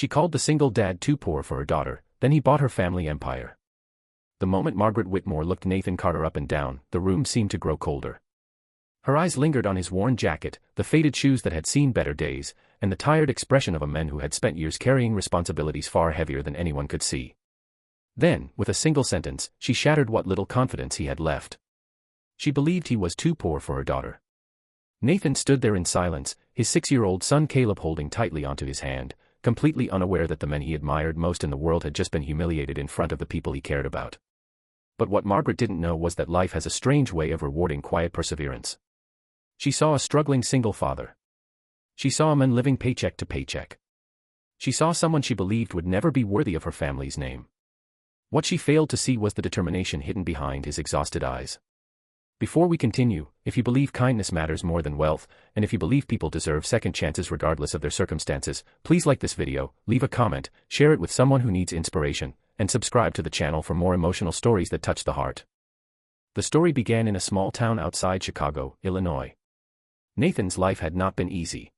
She called the single dad too poor for her daughter, then he bought her family empire. The moment Margaret Whitmore looked Nathan Carter up and down, the room seemed to grow colder. Her eyes lingered on his worn jacket, the faded shoes that had seen better days, and the tired expression of a man who had spent years carrying responsibilities far heavier than anyone could see. Then, with a single sentence, she shattered what little confidence he had left. She believed he was too poor for her daughter. Nathan stood there in silence, his 6-year-old son Caleb holding tightly onto his hand, completely unaware that the man he admired most in the world had just been humiliated in front of the people he cared about. But what Margaret didn't know was that life has a strange way of rewarding quiet perseverance. She saw a struggling single father. She saw a man living paycheck to paycheck. She saw someone she believed would never be worthy of her family's name. What she failed to see was the determination hidden behind his exhausted eyes. Before we continue, if you believe kindness matters more than wealth, and if you believe people deserve second chances regardless of their circumstances, please like this video, leave a comment, share it with someone who needs inspiration, and subscribe to the channel for more emotional stories that touch the heart. The story began in a small town outside Chicago, Illinois. Nathan's life had not been easy.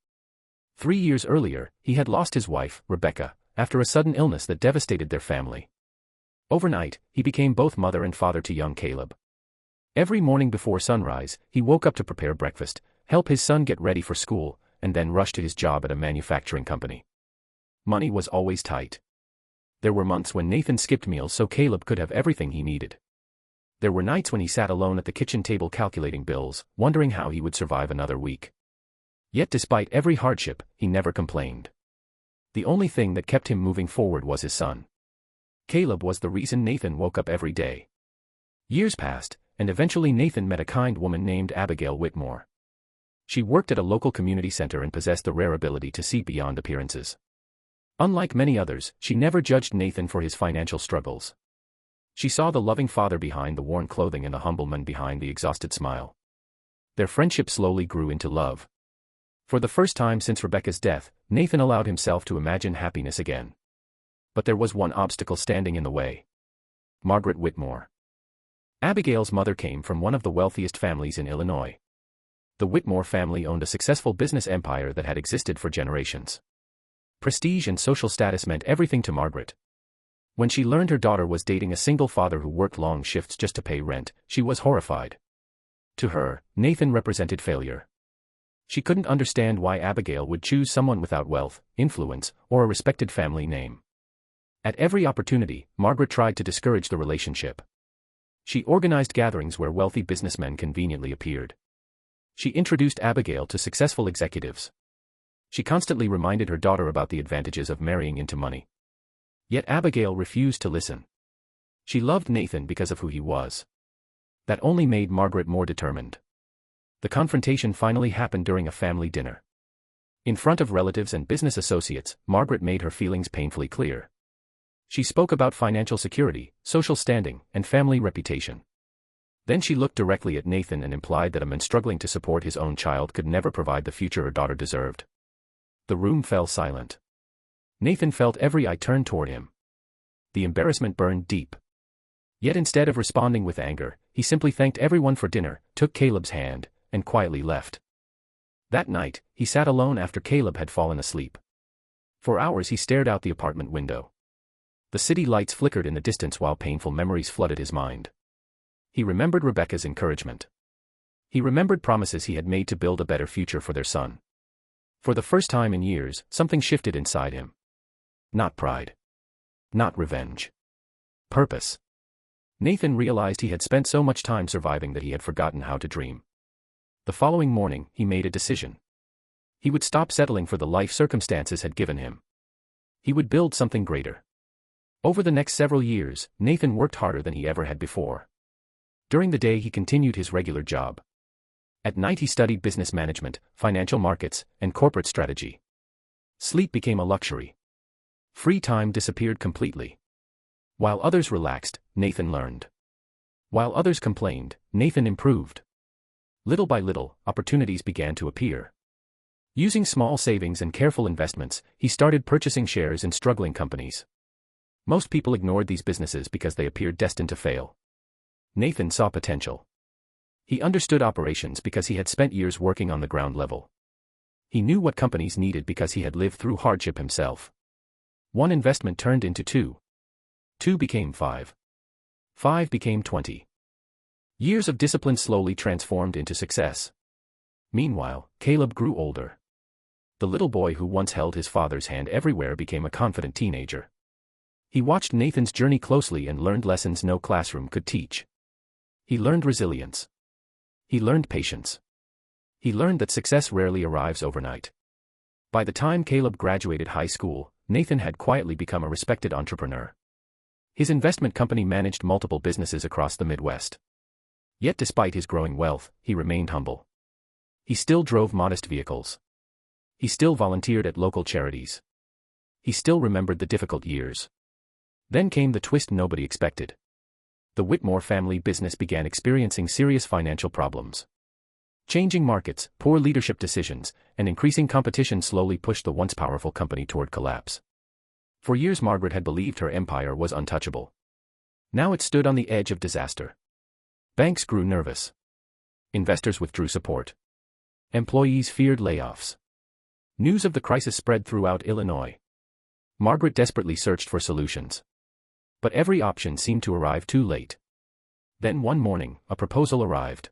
3 years earlier, he had lost his wife, Rebecca, after a sudden illness that devastated their family. Overnight, he became both mother and father to young Caleb. Every morning before sunrise, he woke up to prepare breakfast, help his son get ready for school, and then rush to his job at a manufacturing company. Money was always tight. There were months when Nathan skipped meals so Caleb could have everything he needed. There were nights when he sat alone at the kitchen table calculating bills, wondering how he would survive another week. Yet despite every hardship, he never complained. The only thing that kept him moving forward was his son. Caleb was the reason Nathan woke up every day. Years passed, and eventually Nathan met a kind woman named Abigail Whitmore. She worked at a local community center and possessed the rare ability to see beyond appearances. Unlike many others, she never judged Nathan for his financial struggles. She saw the loving father behind the worn clothing and the humble man behind the exhausted smile. Their friendship slowly grew into love. For the first time since Rebecca's death, Nathan allowed himself to imagine happiness again. But there was one obstacle standing in the way. Margaret Whitmore. Abigail's mother came from one of the wealthiest families in Illinois. The Whitmore family owned a successful business empire that had existed for generations. Prestige and social status meant everything to Margaret. When she learned her daughter was dating a single father who worked long shifts just to pay rent, she was horrified. To her, Nathan represented failure. She couldn't understand why Abigail would choose someone without wealth, influence, or a respected family name. At every opportunity, Margaret tried to discourage the relationship. She organized gatherings where wealthy businessmen conveniently appeared. She introduced Abigail to successful executives. She constantly reminded her daughter about the advantages of marrying into money. Yet Abigail refused to listen. She loved Nathan because of who he was. That only made Margaret more determined. The confrontation finally happened during a family dinner. In front of relatives and business associates, Margaret made her feelings painfully clear. She spoke about financial security, social standing, and family reputation. Then she looked directly at Nathan and implied that a man struggling to support his own child could never provide the future her daughter deserved. The room fell silent. Nathan felt every eye turned toward him. The embarrassment burned deep. Yet instead of responding with anger, he simply thanked everyone for dinner, took Caleb's hand, and quietly left. That night, he sat alone after Caleb had fallen asleep. For hours he stared out the apartment window. The city lights flickered in the distance while painful memories flooded his mind. He remembered Rebecca's encouragement. He remembered promises he had made to build a better future for their son. For the first time in years, something shifted inside him. Not pride. Not revenge. Purpose. Nathan realized he had spent so much time surviving that he had forgotten how to dream. The following morning, he made a decision. He would stop settling for the life circumstances had given him. He would build something greater. Over the next several years, Nathan worked harder than he ever had before. During the day he continued his regular job. At night he studied business management, financial markets, and corporate strategy. Sleep became a luxury. Free time disappeared completely. While others relaxed, Nathan learned. While others complained, Nathan improved. Little by little, opportunities began to appear. Using small savings and careful investments, he started purchasing shares in struggling companies. Most people ignored these businesses because they appeared destined to fail. Nathan saw potential. He understood operations because he had spent years working on the ground level. He knew what companies needed because he had lived through hardship himself. One investment turned into two. Two became 5. 5 became 20. Years of discipline slowly transformed into success. Meanwhile, Caleb grew older. The little boy who once held his father's hand everywhere became a confident teenager. He watched Nathan's journey closely and learned lessons no classroom could teach. He learned resilience. He learned patience. He learned that success rarely arrives overnight. By the time Caleb graduated high school, Nathan had quietly become a respected entrepreneur. His investment company managed multiple businesses across the Midwest. Yet despite his growing wealth, he remained humble. He still drove modest vehicles. He still volunteered at local charities. He still remembered the difficult years. Then came the twist nobody expected. The Whitmore family business began experiencing serious financial problems. Changing markets, poor leadership decisions, and increasing competition slowly pushed the once powerful company toward collapse. For years Margaret had believed her empire was untouchable. Now it stood on the edge of disaster. Banks grew nervous. Investors withdrew support. Employees feared layoffs. News of the crisis spread throughout Illinois. Margaret desperately searched for solutions. But every option seemed to arrive too late. Then one morning, a proposal arrived.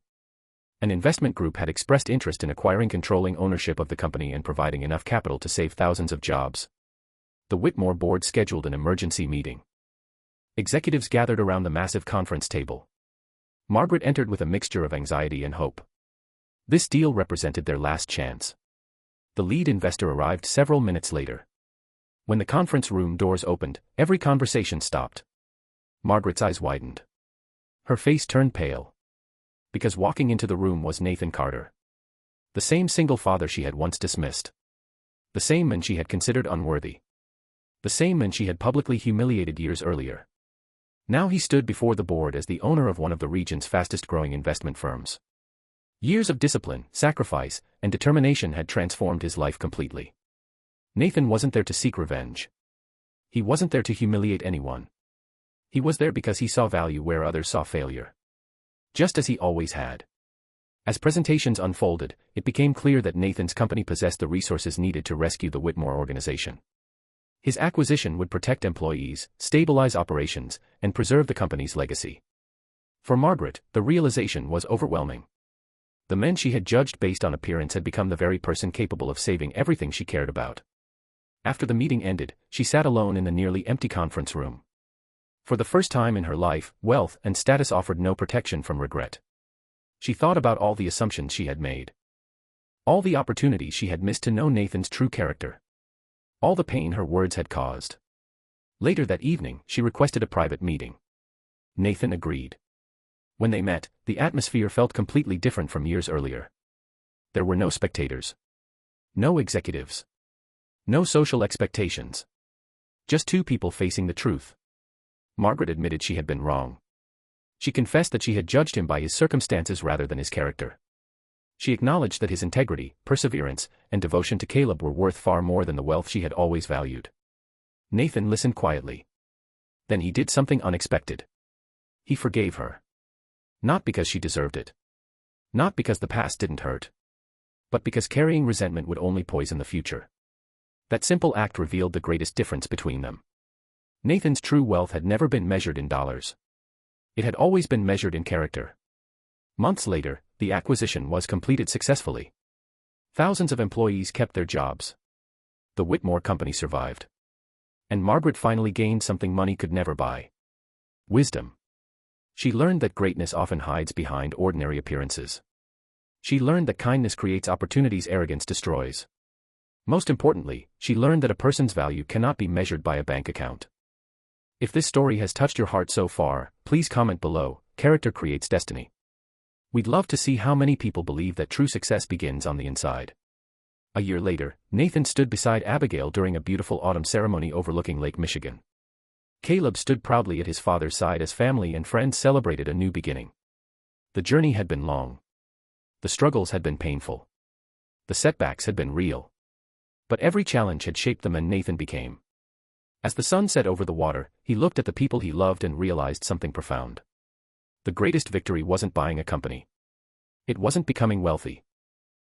An investment group had expressed interest in acquiring controlling ownership of the company and providing enough capital to save thousands of jobs. The Whitmore board scheduled an emergency meeting. Executives gathered around the massive conference table. Margaret entered with a mixture of anxiety and hope. This deal represented their last chance. The lead investor arrived several minutes later. When the conference room doors opened, every conversation stopped. Margaret's eyes widened. Her face turned pale. Because walking into the room was Nathan Carter. The same single father she had once dismissed. The same man she had considered unworthy. The same man she had publicly humiliated years earlier. Now he stood before the board as the owner of one of the region's fastest-growing investment firms. Years of discipline, sacrifice, and determination had transformed his life completely. Nathan wasn't there to seek revenge. He wasn't there to humiliate anyone. He was there because he saw value where others saw failure. Just as he always had. As presentations unfolded, it became clear that Nathan's company possessed the resources needed to rescue the Whitmore organization. His acquisition would protect employees, stabilize operations, and preserve the company's legacy. For Margaret, the realization was overwhelming. The man she had judged based on appearance had become the very person capable of saving everything she cared about. After the meeting ended, she sat alone in the nearly empty conference room. For the first time in her life, wealth and status offered no protection from regret. She thought about all the assumptions she had made. All the opportunities she had missed to know Nathan's true character. All the pain her words had caused. Later that evening, she requested a private meeting. Nathan agreed. When they met, the atmosphere felt completely different from years earlier. There were no spectators. No executives. No social expectations. Just two people facing the truth. Margaret admitted she had been wrong. She confessed that she had judged him by his circumstances rather than his character. She acknowledged that his integrity, perseverance, and devotion to Caleb were worth far more than the wealth she had always valued. Nathan listened quietly. Then he did something unexpected. He forgave her. Not because she deserved it. Not because the past didn't hurt. But because carrying resentment would only poison the future. That simple act revealed the greatest difference between them. Nathan's true wealth had never been measured in dollars. It had always been measured in character. Months later, the acquisition was completed successfully. Thousands of employees kept their jobs. The Whitmore company survived. And Margaret finally gained something money could never buy. Wisdom. She learned that greatness often hides behind ordinary appearances. She learned that kindness creates opportunities arrogance destroys. Most importantly, she learned that a person's value cannot be measured by a bank account. If this story has touched your heart so far, please comment below. Character creates destiny. We'd love to see how many people believe that true success begins on the inside. A year later, Nathan stood beside Abigail during a beautiful autumn ceremony overlooking Lake Michigan. Caleb stood proudly at his father's side as family and friends celebrated a new beginning. The journey had been long. The struggles had been painful. The setbacks had been real. But every challenge had shaped the man Nathan became. As the sun set over the water, he looked at the people he loved and realized something profound. The greatest victory wasn't buying a company. It wasn't becoming wealthy.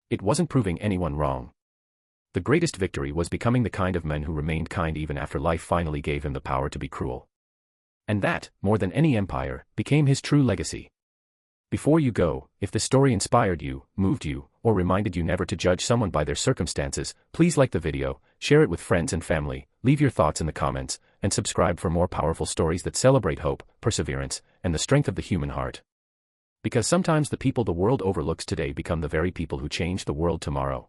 It wasn't proving anyone wrong. The greatest victory was becoming the kind of man who remained kind even after life finally gave him the power to be cruel. And that, more than any empire, became his true legacy. Before you go, if the story inspired you, moved you, or reminded you never to judge someone by their circumstances, please like the video, share it with friends and family, leave your thoughts in the comments, and subscribe for more powerful stories that celebrate hope, perseverance, and the strength of the human heart. Because sometimes the people the world overlooks today become the very people who change the world tomorrow.